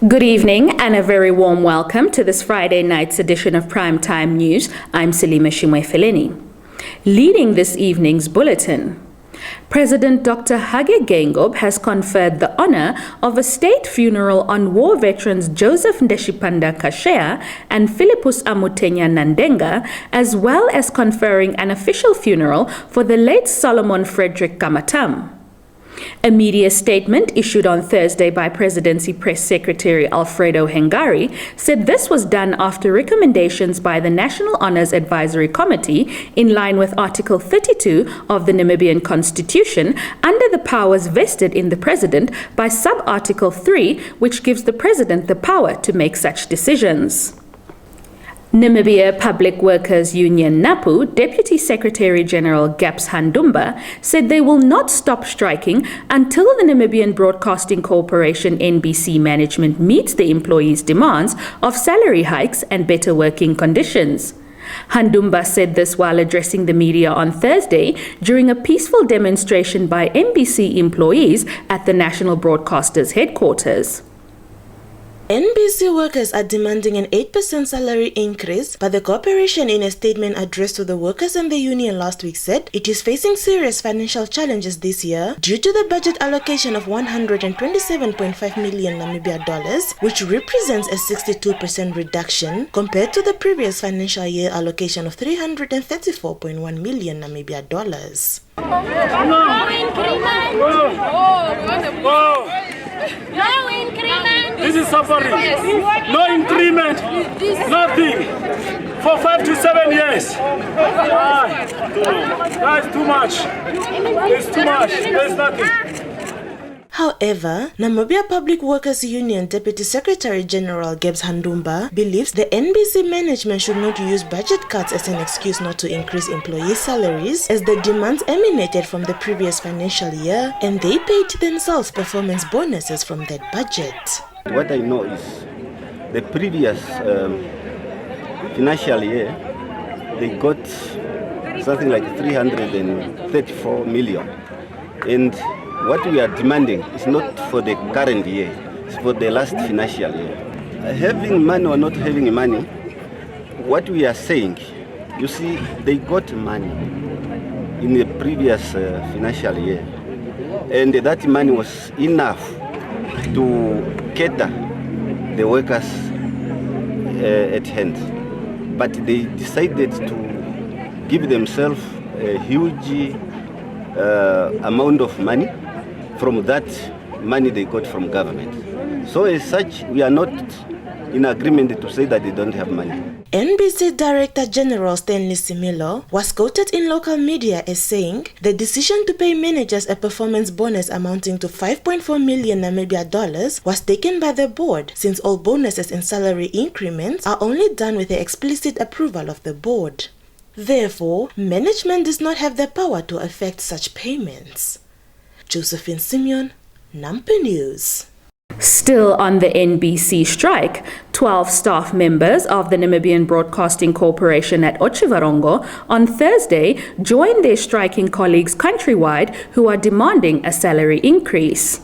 Good evening and a very warm welcome to this Friday night's edition of Primetime News. I'm Salima Shimwe-Feleni. Leading this evening's bulletin, President Dr. Hage Geingob has conferred the honor of a state funeral on war veterans Joseph Ndeshipanda Kashea and Philippus Amutenya Nandenga, as well as conferring an official funeral for the late Solomon Frederick Kamatam. A media statement issued on Thursday by Presidency Press Secretary Alfredo Hengari said this was done after recommendations by the National Honours Advisory Committee in line with Article 32 of the Namibian Constitution under the powers vested in the President by Sub-Article 3, which gives the President the power to make such decisions. Namibia Public Workers Union NAPU Deputy Secretary General Gaps Handumba said they will not stop striking until the Namibian Broadcasting Corporation NBC management meets the employees' demands of salary hikes and better working conditions. Handumba said this while addressing the media on Thursday during a peaceful demonstration by NBC employees at the National Broadcaster's headquarters. NBC workers are demanding an 8% salary increase, but the corporation, in a statement addressed to the workers and the union last week, said it is facing serious financial challenges this year due to the budget allocation of 127.5 million Namibia dollars, which represents a 62% reduction compared to the previous financial year allocation of 334.1 million Namibia dollars. This is suffering. No increment. Nothing. For 5 to 7 years. That's too much. It's too much. There's nothing. However, Namibia Public Workers Union Deputy Secretary General Gaps Handumba believes the NBC management should not use budget cuts as an excuse not to increase employee salaries, as the demands emanated from the previous financial year and they paid themselves performance bonuses from that budget. What I know is the previous financial year, they got something like 334 million. And what we are demanding is not for the current year, it's for the last financial year. Having money or not having money, what we are saying, you see, they got money in the previous financial year, and that money was enough to cater the workers at hand. But they decided to give themselves a huge amount of money from that money they got from government. So as such, we are not in agreement to say that they don't have money. NBC Director General Stanley Similo was quoted in local media as saying the decision to pay managers a performance bonus amounting to 5.4 million Namibia dollars was taken by the board, since all bonuses and salary increments are only done with the explicit approval of the board. Therefore, management does not have the power to affect such payments. Josephine Simeon, Nampa News. Still on the NBC strike, 12 staff members of the Namibian Broadcasting Corporation at Otjiwarongo on Thursday joined their striking colleagues countrywide who are demanding a salary increase.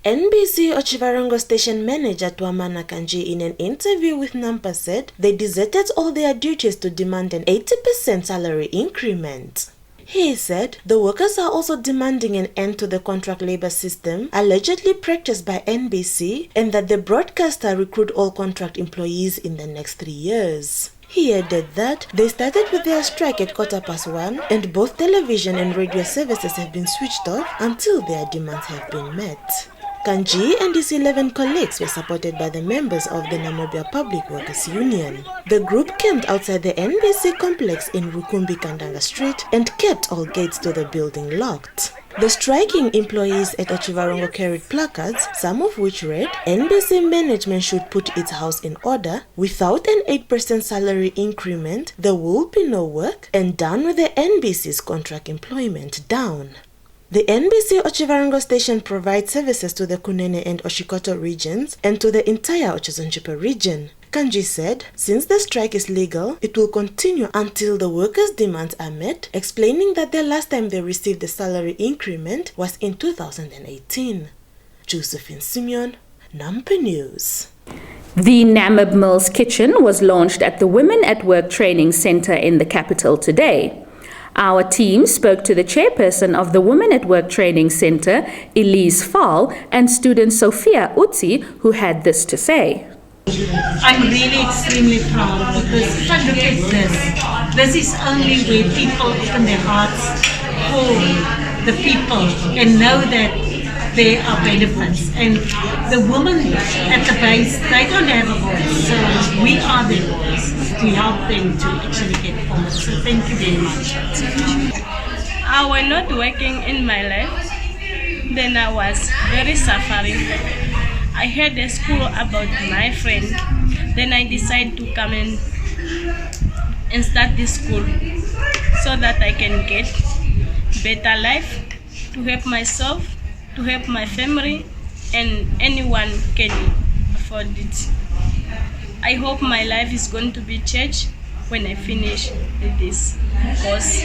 NBC Otjiwarongo station manager Tuamana Kanji, in an interview with Nampa, said they deserted all their duties to demand an 80% salary increment. He said the workers are also demanding an end to the contract labor system allegedly practiced by NBC, and that the broadcaster recruit all contract employees in the next 3 years. He added that they started with their strike at 1:15 and both television and radio services have been switched off until their demands have been met. Kanji and his 11 colleagues were supported by the members of the Namibia Public Workers Union. The group camped outside the NBC complex in Rukumbi Kandanga Street and kept all gates to the building locked. The striking employees at Otjiwarongo carried placards, some of which read, "NBC management should put its house in order. Without an 8% salary increment, there will be no work, and down with the NBC's contract employment down." The NBC Otjiwarongo station provides services to the Kunene and Oshikoto regions and to the entire Otjozondjipa region. Kanji said, since the strike is legal, it will continue until the workers' demands are met, explaining that the last time they received the salary increment was in 2018. Josephine Simeon, Nampa News. The Namib Mills Kitchen was launched at the Women at Work Training Center in the capital today. Our team spoke to the chairperson of the Women at Work Training Center, Elise Fall, and student Sophia Utsi, who had this to say. I'm really extremely proud because if I look at this is only where people open their hearts for the people and know that there are benefits. And the women at the base, they don't have a voice, so we are their voice to help them to actually get forward. So thank you very much. I was not working in my life, then I was very suffering. I heard a school about my friend, then I decided to come in and start this school so that I can get better life, to help myself, to help my family, and anyone can afford it. I hope my life is going to be changed when I finish this course.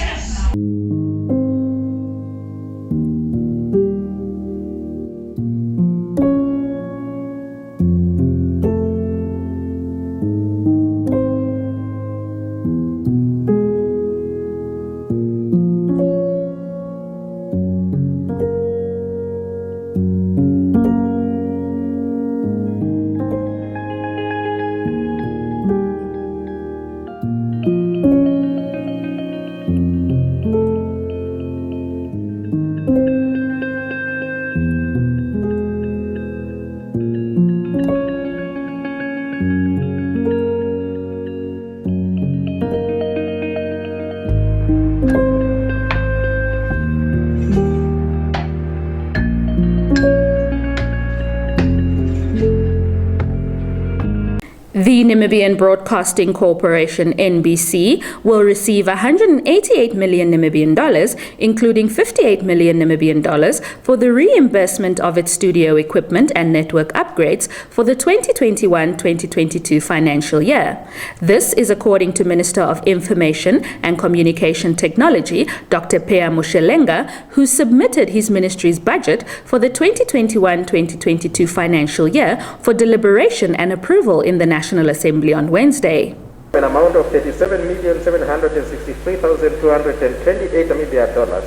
The Namibian Broadcasting Corporation, NBC, will receive 188 million Namibian dollars, including 58 million Namibian dollars for the reimbursement of its studio equipment and network upgrades for the 2021-2022 financial year. This is according to Minister of Information and Communication Technology, Dr. Pea Moshelenga, who submitted his ministry's budget for the 2021-2022 financial year for deliberation and approval in the National Assembly on Wednesday. An amount of 37,763,228 Namibia dollars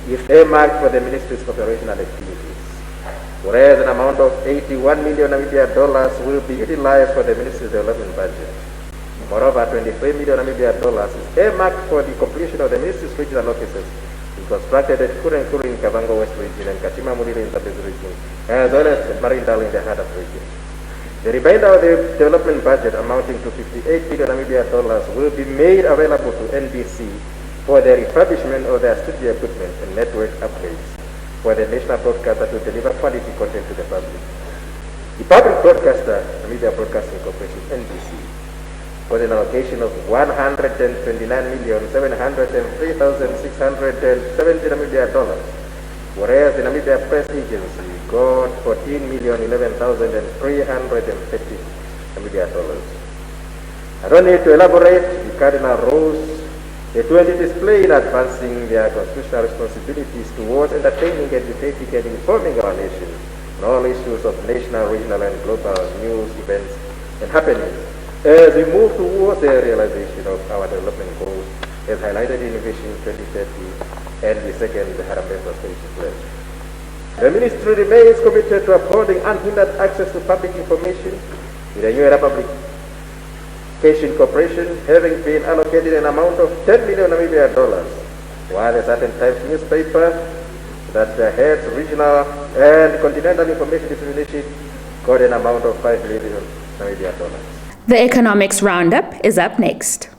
is earmarked for the ministry's operational activities, whereas an amount of 81 million Namibia dollars will be utilized for the ministry's development budget. Moreover, 23 million Namibia dollars is earmarked for the completion of the ministry's regional offices constructed at Kurenkuru in Kavango West region and Kachima Mulilo in the Base region, as well as Marindal in the Hadaff region. The remainder of the development budget, amounting to 58 billion Namibia dollars, will be made available to NBC for the refurbishment of their studio equipment and network upgrades for the national broadcaster to deliver quality content to the public. The public broadcaster, Namibia Broadcasting Corporation, NBC, was an allocation of 129,703,670 Namibia dollars, whereas the Namibia Press Agency got 14,011,330 Namibia dollars. I don't need to elaborate the cardinal roles the 20 display in advancing their constitutional responsibilities towards entertaining, educating, and informing our nation on all issues of national, regional, and global news, events, and happenings as we move towards the realization of our development goals as highlighted in Vision 2030 and the second Harambee Prosperity Pledge. The ministry remains committed to upholding unhindered access to public information, with the New Era Publication Corporation having been allocated an amount of 10 million Namibia dollars, while a certain Times newspaper that heads regional and continental information dissemination got an amount of 5 million Namibia dollars. The Economics Roundup is up next.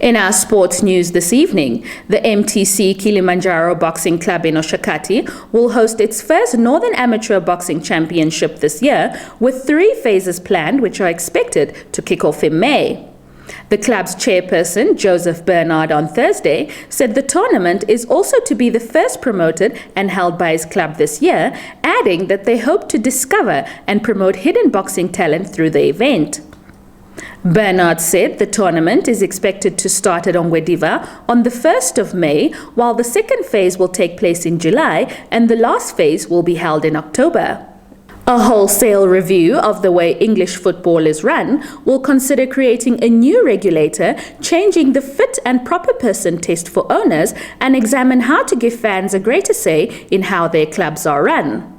In our sports news this evening, the MTC Kilimanjaro Boxing Club in Oshakati will host its first Northern Amateur Boxing Championship this year, with 3 phases planned which are expected to kick off in May. The club's chairperson, Joseph Bernard, on Thursday said the tournament is also to be the first promoted and held by his club this year, adding that they hope to discover and promote hidden boxing talent through the event. Bernard said the tournament is expected to start at Ongwediva on the 1st of May, while the second phase will take place in July and the last phase will be held in October. A wholesale review of the way English football is run will consider creating a new regulator, changing the fit and proper person test for owners, and examine how to give fans a greater say in how their clubs are run.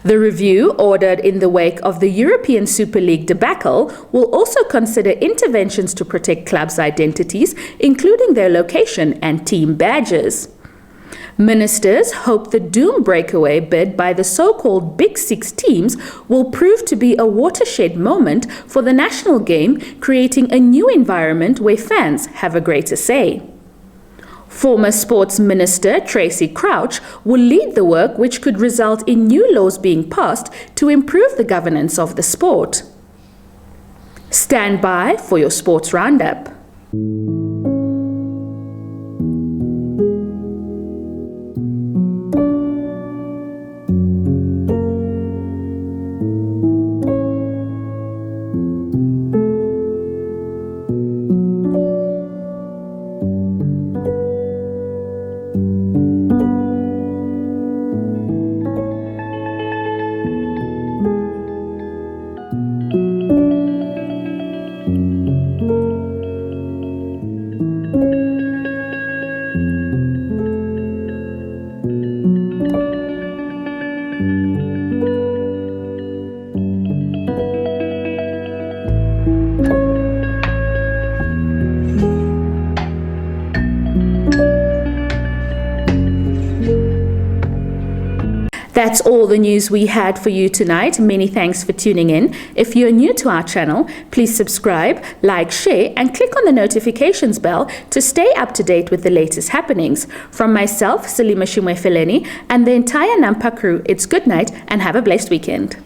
The review, ordered in the wake of the European Super League debacle, will also consider interventions to protect clubs' identities, including their location and team badges. Ministers hope the doom breakaway bid by the so-called Big Six teams will prove to be a watershed moment for the national game, creating a new environment where fans have a greater say. Former Sports Minister Tracy Crouch will lead the work, which could result in new laws being passed to improve the governance of the sport. Stand by for your sports roundup. That's all the news we had for you tonight. Many thanks for tuning in. If you're new to our channel, please subscribe, like, share, and click on the notifications bell to stay up to date with the latest happenings. From myself, Salima Shimwe Feleni, and the entire Nampa crew, it's good night and have a blessed weekend.